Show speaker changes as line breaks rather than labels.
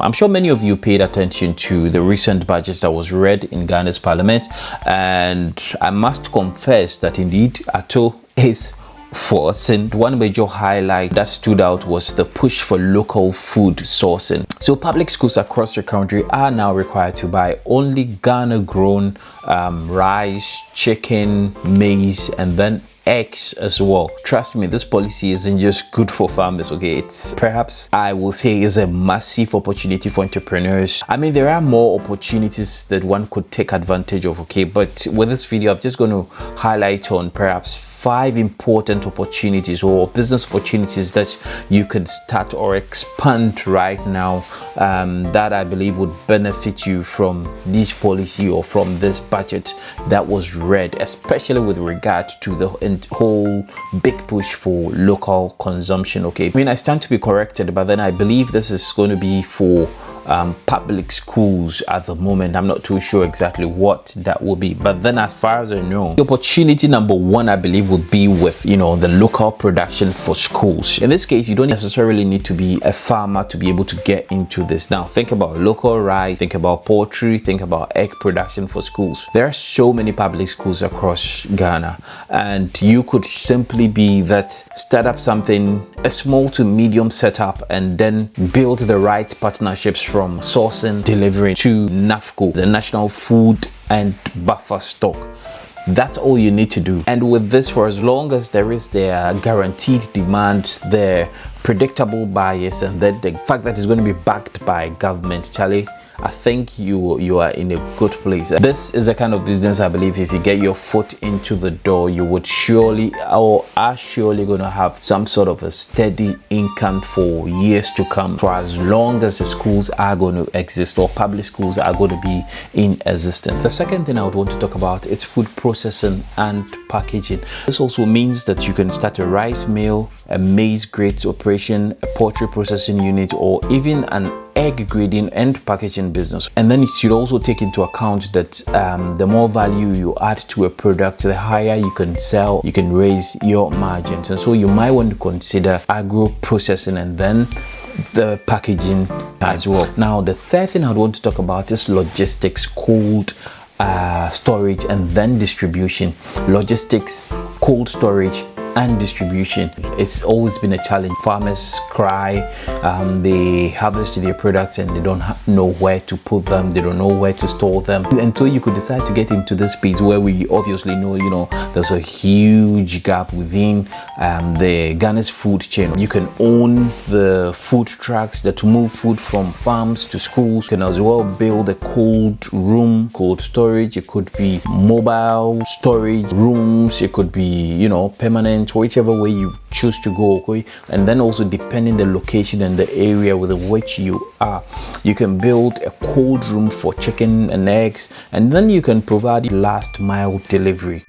I'm sure many of you paid attention to the recent budget that was read in Ghana's parliament, and I must confess that indeed Ato is forcing. One major highlight that stood out was the push for local food sourcing. So public schools across the country are now required to buy only Ghana grown rice, chicken, maize, and then eggs as well. Trust me, this policy isn't just good for farmers, okay? It's perhaps, I will say, is a massive opportunity for entrepreneurs. I mean, there are more opportunities that one could take advantage of, okay? But with this video, I'm just going to highlight on perhaps 5 important opportunities or business opportunities that you can start or expand right now, that I believe would benefit you from this policy or from this budget that was read, especially with regard to the whole big push for local consumption. Okay, I mean, I stand to be corrected, but then I believe this is going to be for public schools at the moment. I'm not too sure exactly what that will be, but then as far as I know, the opportunity number 1 I believe would be with, you know, the local production for schools. In this case, you don't necessarily need to be a farmer to be able to get into this. Now think about local rice, think about poultry, think about egg production for schools. There are so many public schools across Ghana, and you could simply be that, start up something, a small to medium setup, and then build the right partnerships from sourcing, delivering to NAFCO, the National Food and Buffer Stock. That's all you need to do. And with this, for as long as there is their guaranteed demand, their predictable bias, and then the fact that it's going to be backed by government, Charlie, I think you are in a good place. This is a kind of business I believe if you get your foot into the door, you would surely or are surely going to have some sort of a steady income for years to come, for as long as the schools are going to exist or public schools are going to be in existence. The second thing I would want to talk about is food processing and packaging. This also means that you can start a rice mill, a maize grades operation, a poultry processing unit, or even an egg grading and packaging business. And then it should also take into account that the more value you add to a product, the higher you can sell, you can raise your margins. And so you might want to consider agro processing and then the packaging as well. Now the third thing I would want to talk about is logistics, cold storage and then distribution. Logistics, cold storage and distribution, it's always been a challenge. Farmers cry, they harvest their products and they don't know where to put them, they don't know where to store them. And so you could decide to get into this space where we obviously know, you know, there's a huge gap within the Ghana's food chain. You can own the food trucks that move food from farms to schools. You can as well build a cold room, cold storage. It could be mobile storage rooms, it could be, you know, permanent, whichever way you choose to go, okay? And then also depending the location and the area with which you are, you can build a cold room for chicken and eggs, and then you can provide last mile delivery.